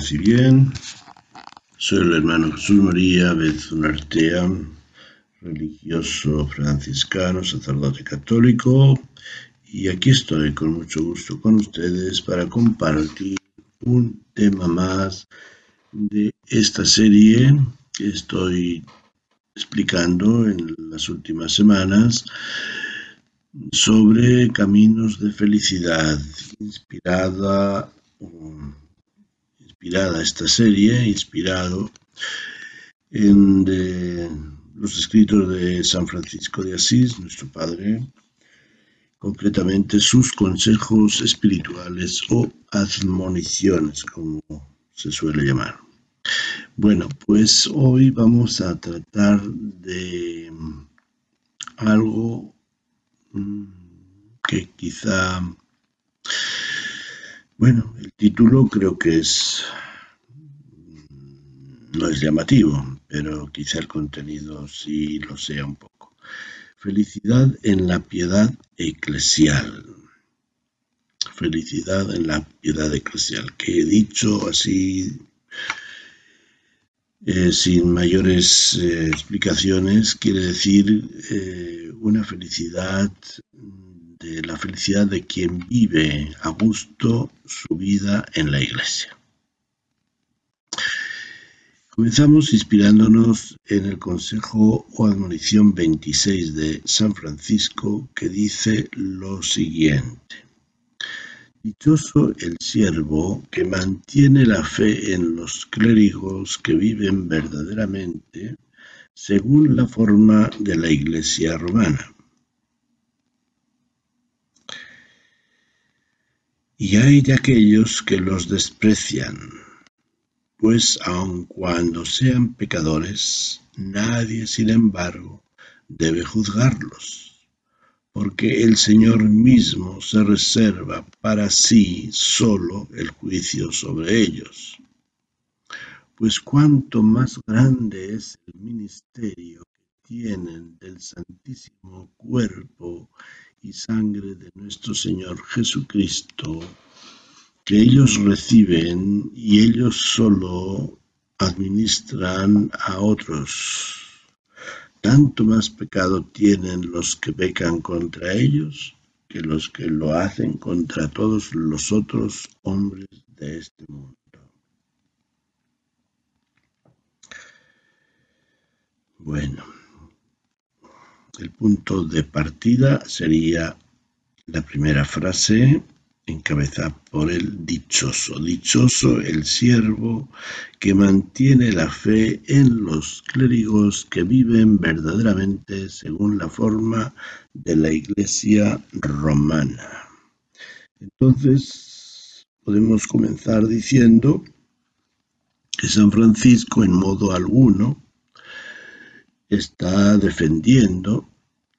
Paz y bien. Soy el hermano Jesús María Bezunartea, religioso franciscano, sacerdote católico, y aquí estoy con mucho gusto con ustedes para compartir un tema más de esta serie que estoy explicando en las últimas semanas sobre caminos de felicidad, inspirada esta serie, inspirado en los escritos de San Francisco de Asís, nuestro Padre, concretamente sus consejos espirituales o admoniciones, como se suele llamar. Bueno, pues hoy vamos a tratar de algo que quizá, bueno, el título creo que no es llamativo, pero quizá el contenido sí lo sea un poco. Felicidad en la piedad eclesial. Felicidad en la piedad eclesial, que he dicho así sin mayores explicaciones, quiere decir una felicidad, de la felicidad de quien vive a gusto su vida en la Iglesia. Comenzamos inspirándonos en el consejo o admonición 26 de San Francisco, que dice lo siguiente: dichoso el siervo que mantiene la fe en los clérigos que viven verdaderamente según la forma de la Iglesia romana. Y hay de aquellos que los desprecian, pues aun cuando sean pecadores, nadie, sin embargo, debe juzgarlos, porque el Señor mismo se reserva para sí solo el juicio sobre ellos. Pues cuanto más grande es el ministerio que tienen del santísimo cuerpo y sangre de nuestro Señor Jesucristo, que ellos reciben y ellos solo administran a otros, tanto más pecado tienen los que pecan contra ellos que los que lo hacen contra todos los otros hombres de este mundo. Bueno, el punto de partida sería la primera frase, encabezada por el dichoso. Dichoso el siervo que mantiene la fe en los clérigos que viven verdaderamente según la forma de la Iglesia romana. Entonces, podemos comenzar diciendo que San Francisco, en modo alguno, está defendiendo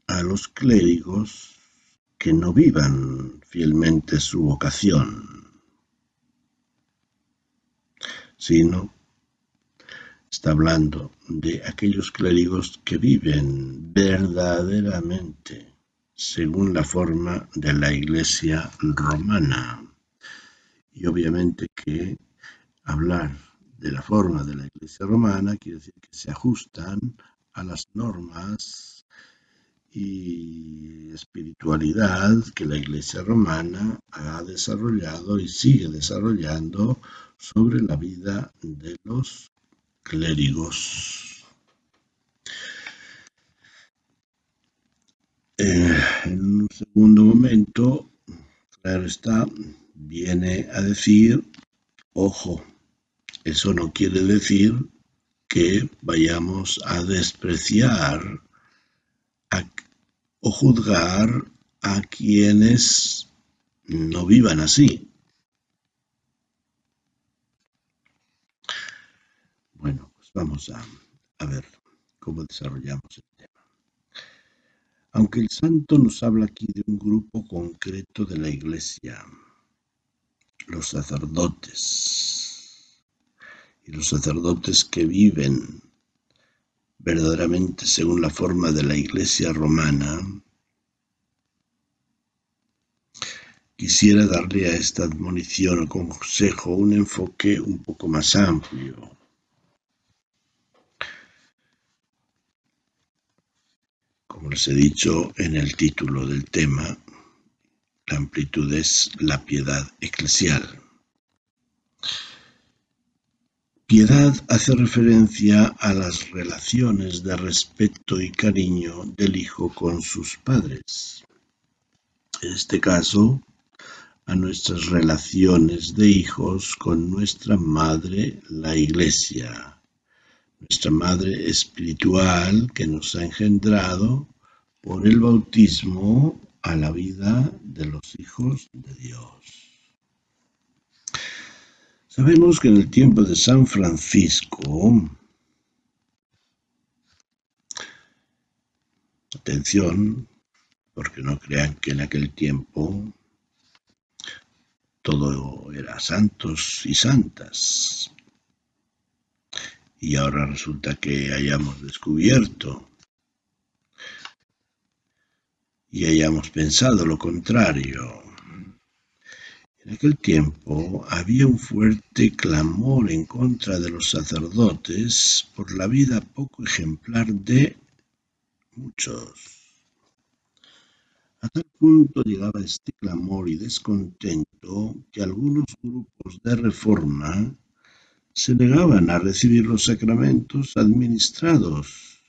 a los clérigos que no vivan fielmente su vocación, sino está hablando de aquellos clérigos que viven verdaderamente según la forma de la Iglesia romana. Y obviamente que hablar de la forma de la Iglesia romana quiere decir que se ajustan a las normas y espiritualidad que la Iglesia romana ha desarrollado y sigue desarrollando sobre la vida de los clérigos. En un segundo momento, claro está, viene a decir, ojo, eso no quiere decir que vayamos a despreciar o juzgar a quienes no vivan así. Bueno, pues vamos a ver cómo desarrollamos el tema. Aunque el santo nos habla aquí de un grupo concreto de la Iglesia, los sacerdotes, y los sacerdotes que viven verdaderamente según la forma de la Iglesia romana, quisiera darle a esta admonición o consejo un enfoque un poco más amplio. Como les he dicho en el título del tema, la amplitud es la piedad eclesial. Piedad hace referencia a las relaciones de respeto y cariño del hijo con sus padres. En este caso, a nuestras relaciones de hijos con nuestra madre, la Iglesia, nuestra madre espiritual que nos ha engendrado por el bautismo a la vida de los hijos de Dios. Sabemos que en el tiempo de San Francisco, atención, porque no crean que en aquel tiempo todo era santos y santas, y ahora resulta que hayamos descubierto y hayamos pensado lo contrario. En aquel tiempo había un fuerte clamor en contra de los sacerdotes por la vida poco ejemplar de muchos. A tal punto llegaba este clamor y descontento que algunos grupos de reforma se negaban a recibir los sacramentos administrados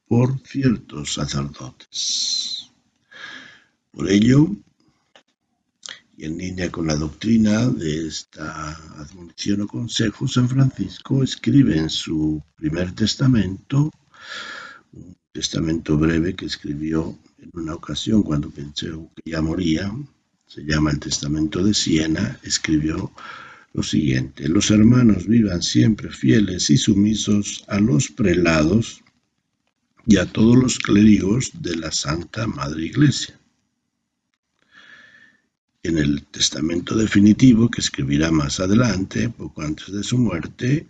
por ciertos sacerdotes. Por ello, y en línea con la doctrina de esta admonición o consejo, San Francisco escribe en su primer testamento, un testamento breve que escribió en una ocasión cuando pensó que ya moría, se llama el Testamento de Siena, escribió lo siguiente: los hermanos vivan siempre fieles y sumisos a los prelados y a todos los clérigos de la Santa Madre Iglesia. En el testamento definitivo, que escribirá más adelante, poco antes de su muerte,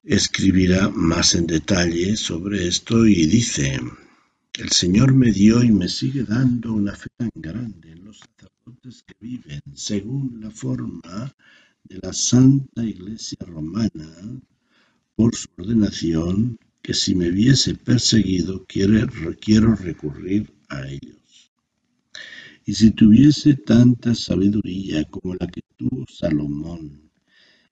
escribirá más en detalle sobre esto y dice: el Señor me dio y me sigue dando una fe tan grande en los sacerdotes que viven según la forma de la Santa Iglesia Romana por su ordenación, que si me viese perseguido quiero recurrir a ellos. Y si tuviese tanta sabiduría como la que tuvo Salomón,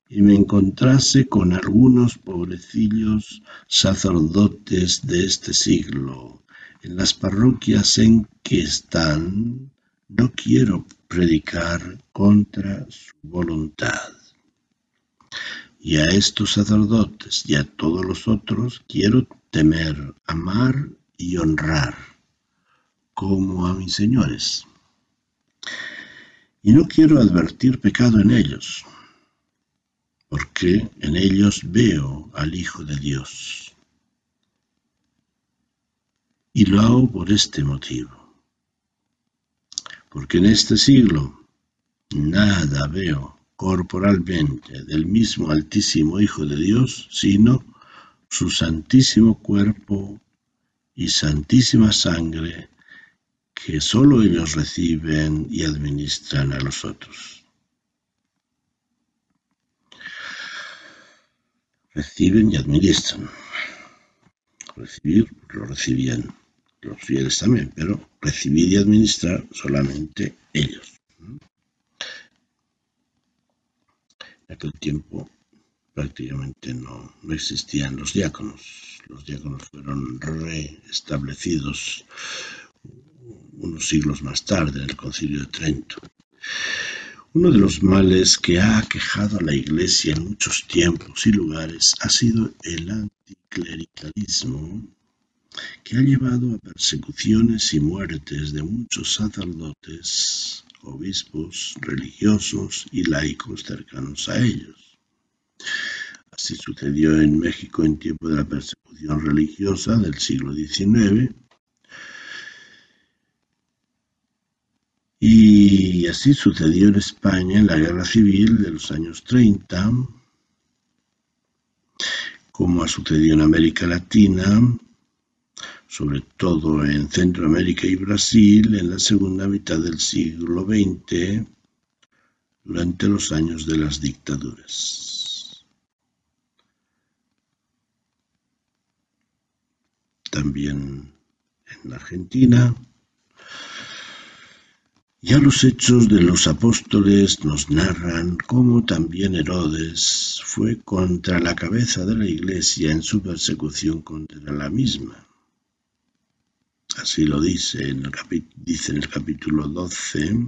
y me encontrase con algunos pobrecillos sacerdotes de este siglo, en las parroquias en que están, no quiero predicar contra su voluntad. Y a estos sacerdotes y a todos los otros quiero temer, amar y honrar, como a mis señores. Y no quiero advertir pecado en ellos, porque en ellos veo al Hijo de Dios. Y lo hago por este motivo, porque en este siglo nada veo corporalmente del mismo Altísimo Hijo de Dios, sino su santísimo cuerpo y santísima sangre, que sólo ellos reciben y administran a los otros. Reciben y administran. Recibir lo recibían los fieles también, pero recibir y administrar solamente ellos. En aquel tiempo prácticamente no existían los diáconos. Los diáconos fueron reestablecidos unos siglos más tarde en el Concilio de Trento. Uno de los males que ha aquejado a la Iglesia en muchos tiempos y lugares ha sido el anticlericalismo, que ha llevado a persecuciones y muertes de muchos sacerdotes, obispos, religiosos y laicos cercanos a ellos. Así sucedió en México en tiempo de la persecución religiosa del siglo XIX, y así sucedió en España en la Guerra Civil de los años 30, como ha sucedido en América Latina, sobre todo en Centroamérica y Brasil en la segunda mitad del siglo XX, durante los años de las dictaduras. También en Argentina. Ya los Hechos de los Apóstoles nos narran cómo también Herodes fue contra la cabeza de la Iglesia en su persecución contra la misma. Así lo dice en el capítulo 12.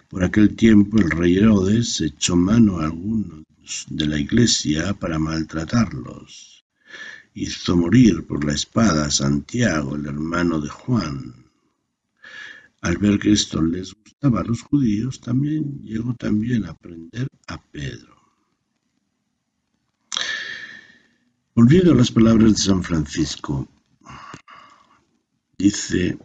Por aquel tiempo el rey Herodes echó mano a algunos de la Iglesia para maltratarlos. Hizo morir por la espada a Santiago, el hermano de Juan. Al ver que esto les gustaba a los judíos, llegó también a prender a Pedro. Volviendo a las palabras de San Francisco, dice: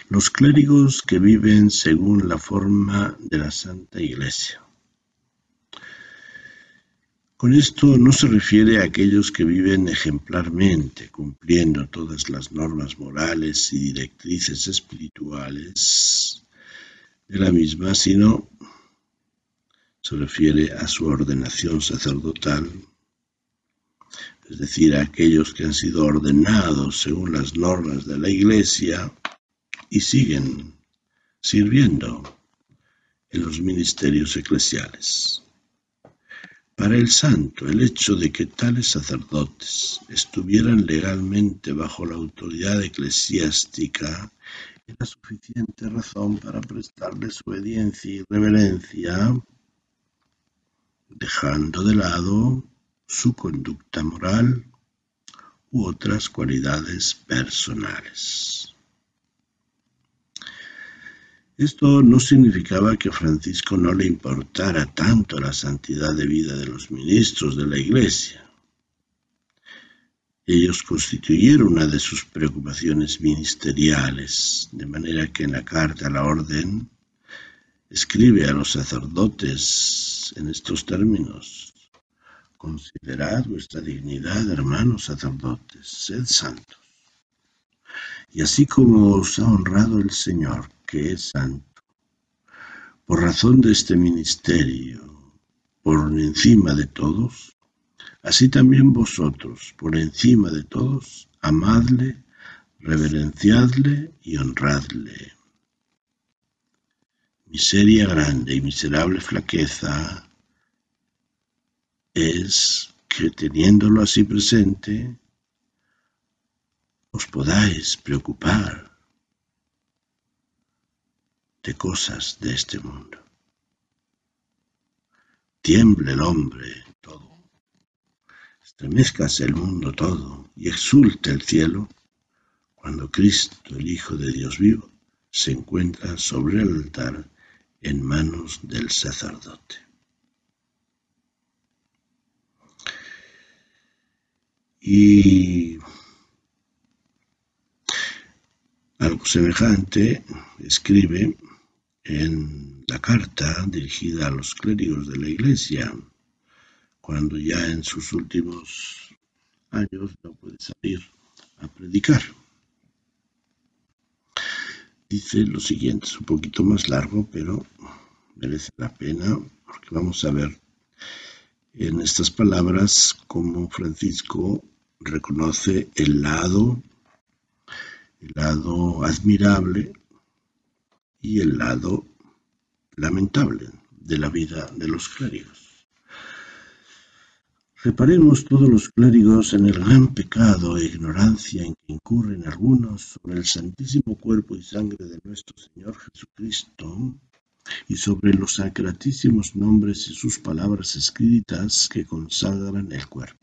los clérigos que viven según la forma de la Santa Iglesia. Con esto no se refiere a aquellos que viven ejemplarmente, cumpliendo todas las normas morales y directrices espirituales de la misma, sino se refiere a su ordenación sacerdotal, es decir, a aquellos que han sido ordenados según las normas de la Iglesia y siguen sirviendo en los ministerios eclesiales. Para el santo, el hecho de que tales sacerdotes estuvieran legalmente bajo la autoridad eclesiástica era suficiente razón para prestarles obediencia y reverencia, dejando de lado su conducta moral u otras cualidades personales. Esto no significaba que a Francisco no le importara tanto la santidad de vida de los ministros de la Iglesia. Ellos constituyeron una de sus preocupaciones ministeriales, de manera que en la carta a la orden escribe a los sacerdotes en estos términos: considerad vuestra dignidad, hermanos sacerdotes, sed santos. Y así como os ha honrado el Señor, que es santo, por razón de este ministerio, por encima de todos, así también vosotros, por encima de todos, amadle, reverenciadle y honradle. Miseria grande y miserable flaqueza es que, teniéndolo así presente, os podáis preocupar de cosas de este mundo. Tiemble el hombre todo, estremezcase el mundo todo y exulte el cielo cuando Cristo, el Hijo de Dios vivo, se encuentra sobre el altar en manos del sacerdote. Y algo semejante escribe en la carta dirigida a los clérigos de la Iglesia, cuando ya en sus últimos años no puede salir a predicar. Dice lo siguiente, es un poquito más largo, pero merece la pena, porque vamos a ver en estas palabras cómo Francisco reconoce el lado admirable y el lado lamentable de la vida de los clérigos. Reparemos todos los clérigos en el gran pecado e ignorancia en que incurren algunos sobre el santísimo cuerpo y sangre de nuestro Señor Jesucristo y sobre los sacratísimos nombres y sus palabras escritas que consagran el cuerpo.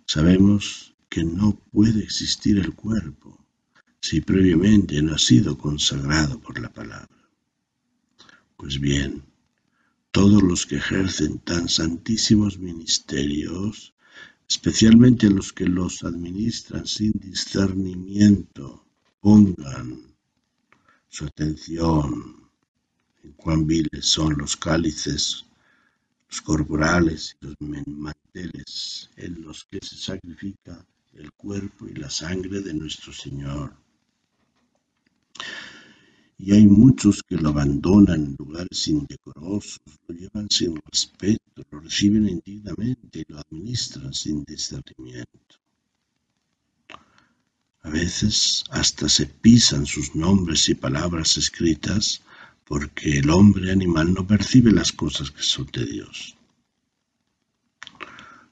Sabemos que no puede existir el cuerpo si previamente no ha sido consagrado por la palabra. Pues bien, todos los que ejercen tan santísimos ministerios, especialmente los que los administran sin discernimiento, pongan su atención en cuán viles son los cálices, los corporales y los manteles en los que se sacrifica el cuerpo y la sangre de nuestro Señor. Y hay muchos que lo abandonan en lugares indecorosos, lo llevan sin respeto, lo reciben indignamente y lo administran sin discernimiento. A veces hasta se pisan sus nombres y palabras escritas porque el hombre animal no percibe las cosas que son de Dios.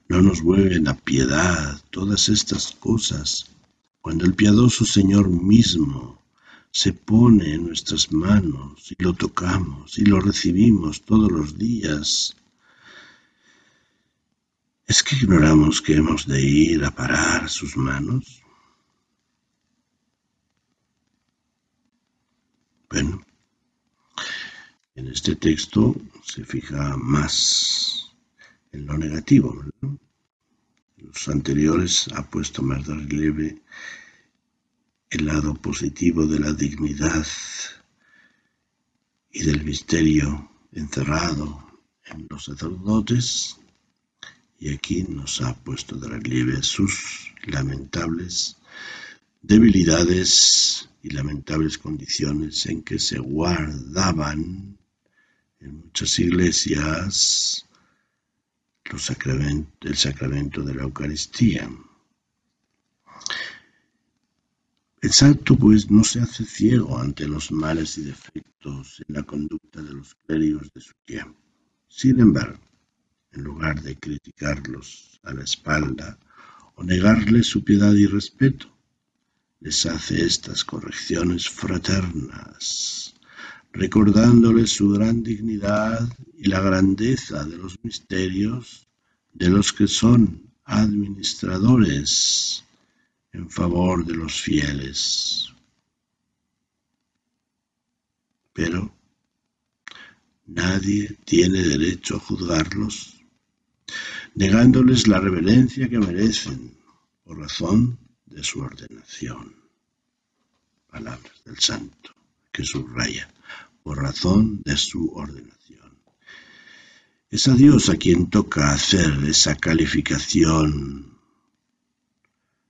No nos vuelven a piedad todas estas cosas cuando el piadoso Señor mismo se pone en nuestras manos y lo tocamos y lo recibimos todos los días. ¿Es que ignoramos que hemos de ir a parar sus manos? Bueno, en este texto se fija más en lo negativo, ¿verdad? Los anteriores ha puesto más de relieve el lado positivo de la dignidad y del misterio encerrado en los sacerdotes, y aquí nos ha puesto de relieve sus lamentables debilidades y lamentables condiciones en que se guardaban en muchas iglesias el sacramento de la Eucaristía. El santo, pues, no se hace ciego ante los males y defectos en la conducta de los clérigos de su tiempo. Sin embargo, en lugar de criticarlos a la espalda o negarles su piedad y respeto, les hace estas correcciones fraternas, recordándoles su gran dignidad y la grandeza de los misterios de los que son administradores en favor de los fieles. Pero nadie tiene derecho a juzgarlos, negándoles la reverencia que merecen por razón de su ordenación. Palabras del santo que subraya, por razón de su ordenación. Es a Dios a quien toca hacer esa calificación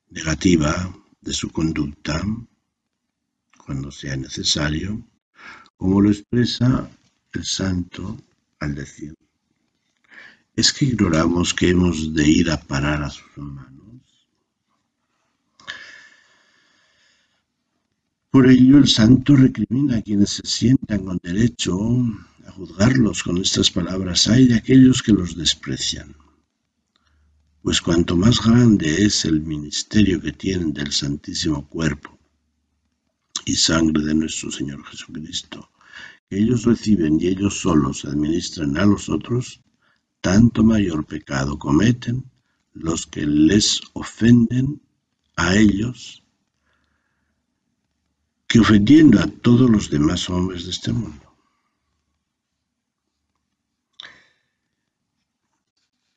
negativa de su conducta cuando sea necesario, como lo expresa el santo al decir: ¿es que ignoramos que hemos de ir a parar a sus manos? Por ello el santo recrimina a quienes se sientan con derecho a juzgarlos con estas palabras: ay de aquellos que los desprecian. Pues cuanto más grande es el ministerio que tienen del Santísimo Cuerpo y Sangre de nuestro Señor Jesucristo, que ellos reciben y ellos solos administran a los otros, tanto mayor pecado cometen los que les ofenden a ellos, que ofendiendo a todos los demás hombres de este mundo.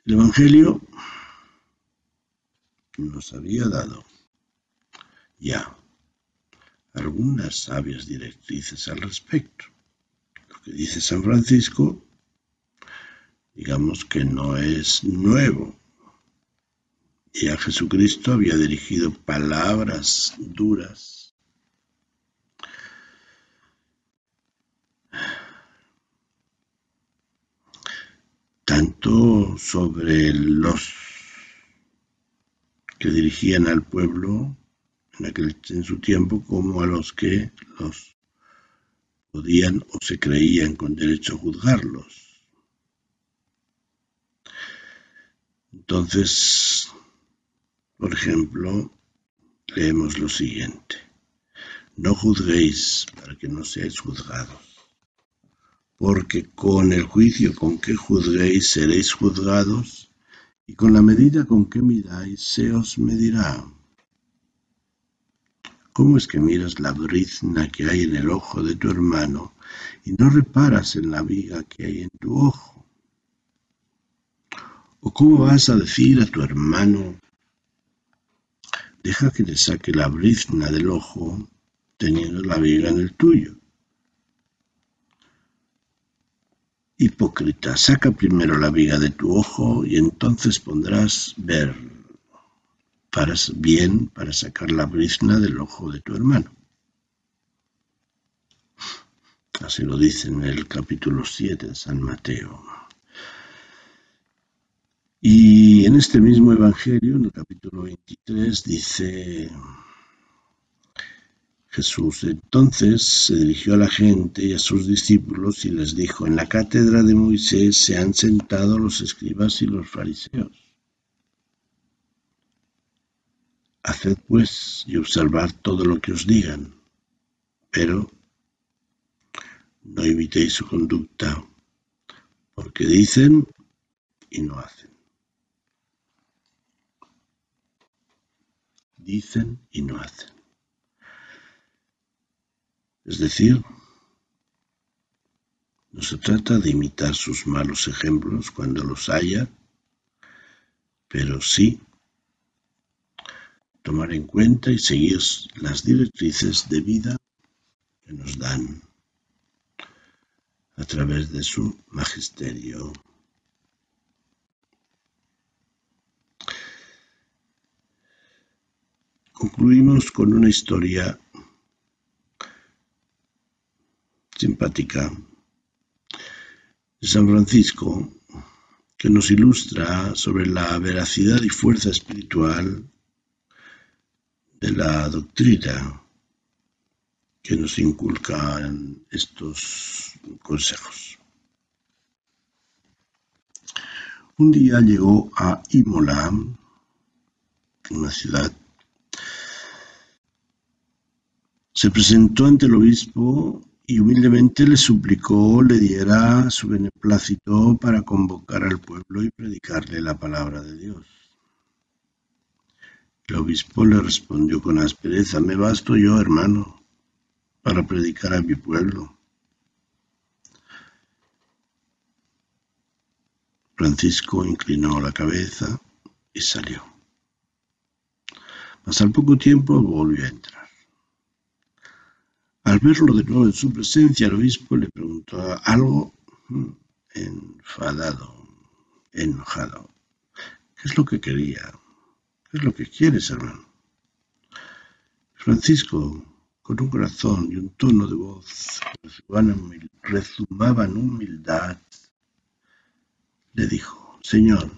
El Evangelio nos había dado ya algunas sabias directrices al respecto. Lo que dice San Francisco, digamos que no es nuevo. Y a Jesucristo había dirigido palabras duras tanto sobre los que dirigían al pueblo en su tiempo, como a los que los podían o se creían con derecho a juzgarlos. Entonces, por ejemplo, leemos lo siguiente: no juzguéis para que no seáis juzgados, porque con el juicio con que juzguéis seréis juzgados, y con la medida con que midáis se os medirá. ¿Cómo es que miras la brizna que hay en el ojo de tu hermano y no reparas en la viga que hay en tu ojo? ¿O cómo vas a decir a tu hermano: deja que te saque la brizna del ojo, teniendo la viga en el tuyo? Hipócrita, saca primero la viga de tu ojo y entonces podrás ver para sacar la brizna del ojo de tu hermano. Así lo dice en el capítulo 7 de San Mateo. Y en este mismo Evangelio, en el capítulo 23, dice Jesús: entonces se dirigió a la gente y a sus discípulos y les dijo: en la cátedra de Moisés se han sentado los escribas y los fariseos. Haced pues y observad todo lo que os digan, pero no imitéis su conducta, porque dicen y no hacen. Dicen y no hacen. Es decir, no se trata de imitar sus malos ejemplos cuando los haya, pero sí tomar en cuenta y seguir las directrices de vida que nos dan a través de su magisterio. Concluimos con una historia simpática de San Francisco que nos ilustra sobre la veracidad y fuerza espiritual de la doctrina que nos inculcan estos consejos. Un día llegó a Imola, una ciudad. Se presentó ante el obispo y humildemente le suplicó le diera su beneplácito para convocar al pueblo y predicarle la palabra de Dios. El obispo le respondió con aspereza: me basto yo, hermano, para predicar a mi pueblo. Francisco inclinó la cabeza y salió. Mas al poco tiempo volvió a entrar. Al verlo de nuevo en su presencia, el obispo le preguntó algo enojado: ¿qué es lo que quería? ¿Qué es lo que quieres, hermano? Francisco, con un corazón y un tono de voz que rezumaban humildad, le dijo: Señor,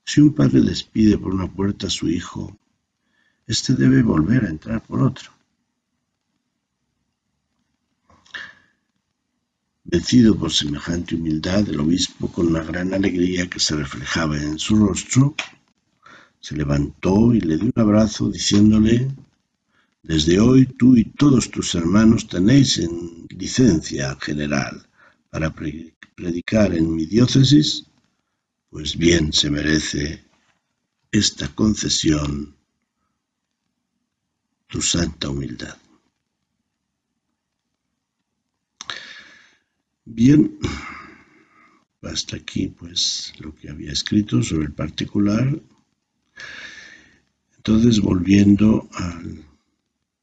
si un padre despide por una puerta a su hijo, éste debe volver a entrar por otra. Vencido por semejante humildad, el obispo, con una gran alegría que se reflejaba en su rostro, se levantó y le dio un abrazo, diciéndole: desde hoy tú y todos tus hermanos tenéis en licencia general para predicar en mi diócesis, pues bien se merece esta concesión tu santa humildad. Bien, hasta aquí pues lo que había escrito sobre el particular. Entonces, volviendo al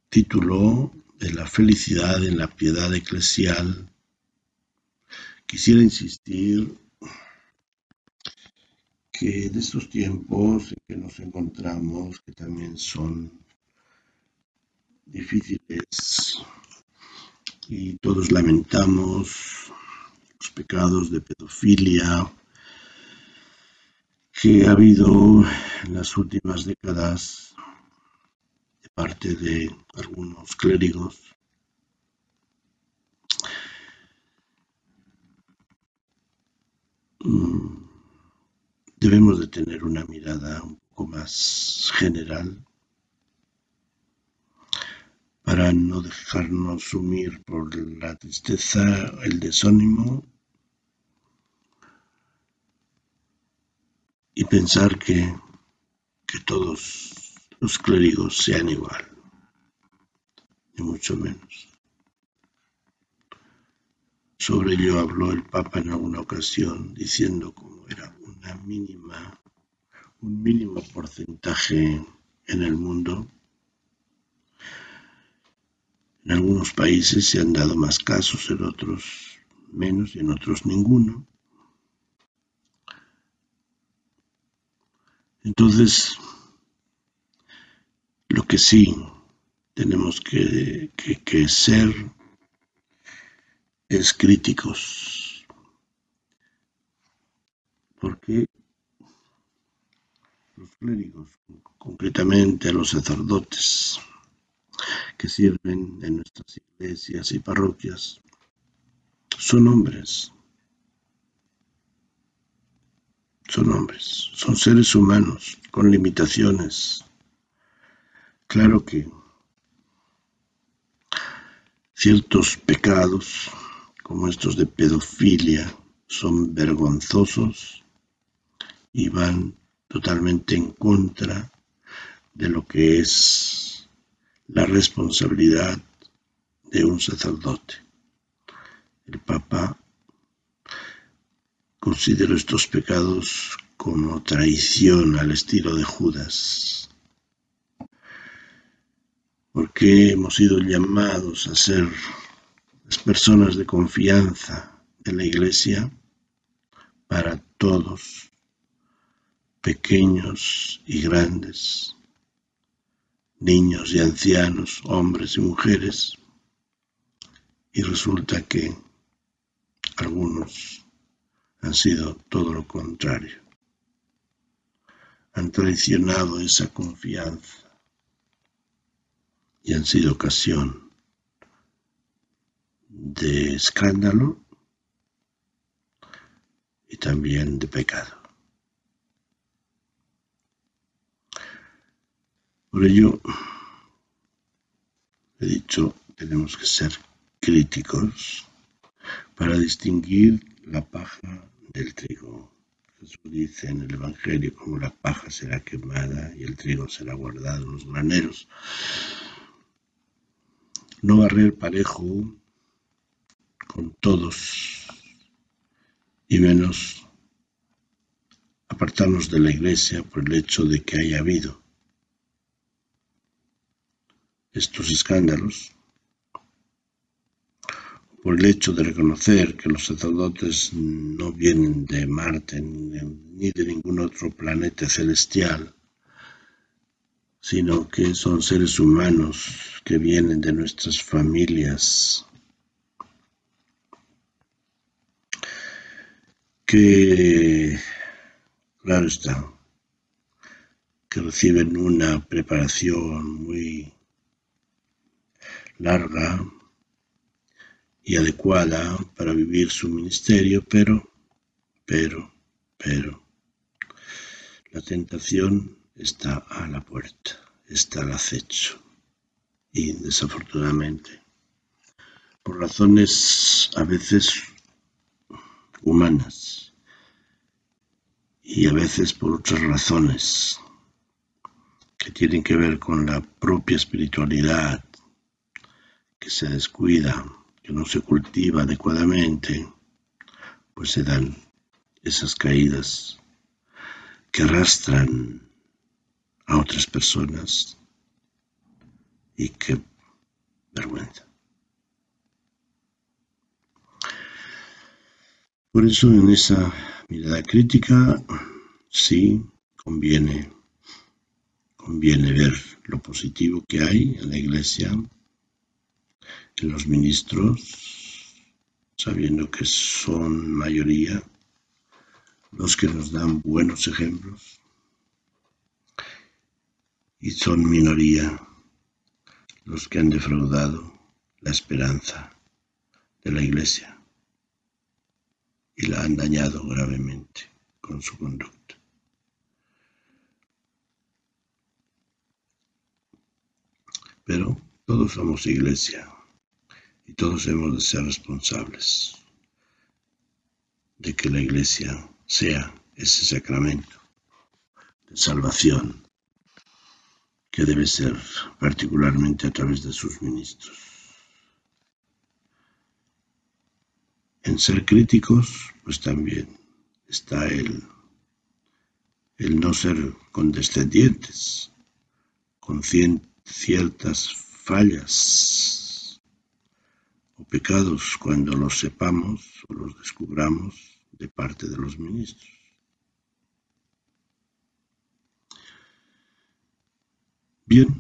título de la felicidad en la piedad eclesial, quisiera insistir que en estos tiempos en que nos encontramos, que también son difíciles y todos lamentamos los pecados de pedofilia que ha habido en las últimas décadas de parte de algunos clérigos, debemos de tener una mirada un poco más general para no dejarnos sumir por la tristeza, el desánimo y pensar que todos los clérigos sean igual, ni mucho menos. Sobre ello habló el Papa en alguna ocasión, diciendo como era un mínimo porcentaje en el mundo. En algunos países se han dado más casos, en otros menos y en otros ninguno. Entonces, Lo que sí tenemos que ser es críticos, porque los clérigos, concretamente los sacerdotes que sirven en nuestras iglesias y parroquias, son hombres, son seres humanos con limitaciones. Claro que ciertos pecados, como estos de pedofilia, son vergonzosos y van totalmente en contra de lo que es la responsabilidad de un sacerdote. El Papa considera estos pecados como traición al estilo de Judas, porque hemos sido llamados a ser las personas de confianza de la Iglesia para todos, pequeños y grandes, niños y ancianos, hombres y mujeres, y resulta que algunos han sido todo lo contrario. Han traicionado esa confianza y han sido ocasión de escándalo y también de pecado. Por ello, he dicho, tenemos que ser críticos para distinguir la paja del trigo. Jesús dice en el Evangelio como la paja será quemada y el trigo será guardado en los graneros. No barrer parejo con todos y menos apartarnos de la Iglesia por el hecho de que haya habido estos escándalos, por el hecho de reconocer que los sacerdotes no vienen de Marte ni de ningún otro planeta celestial, sino que son seres humanos que vienen de nuestras familias, que, claro está, que reciben una preparación muy larga y adecuada para vivir su ministerio, pero, la tentación está a la puerta, está al acecho y desafortunadamente, por razones a veces humanas y a veces por otras razones que tienen que ver con la propia espiritualidad, que se descuida, que no se cultiva adecuadamente, pues se dan esas caídas que arrastran a otras personas y qué vergüenza. Por eso en esa mirada crítica sí conviene ver lo positivo que hay en la Iglesia, en los ministros, sabiendo que son mayoría los que nos dan buenos ejemplos y son minoría los que han defraudado la esperanza de la Iglesia y la han dañado gravemente con su conducta. Pero todos somos Iglesia y todos hemos de ser responsables de que la Iglesia sea ese sacramento de salvación que debe ser particularmente a través de sus ministros. En ser críticos, pues también está el no ser condescendientes con ciertas fallas o pecados cuando los sepamos o los descubramos de parte de los ministros. Bien,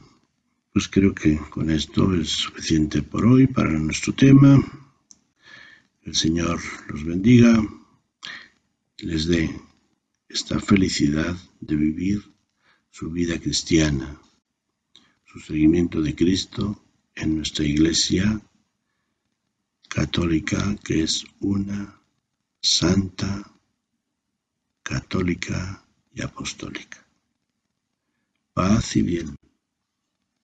Pues creo que con esto es suficiente por hoy para nuestro tema. El Señor los bendiga y les dé esta felicidad de vivir su vida cristiana, su seguimiento de Cristo en nuestra Iglesia católica, que es una, santa, católica y apostólica. Paz y bien.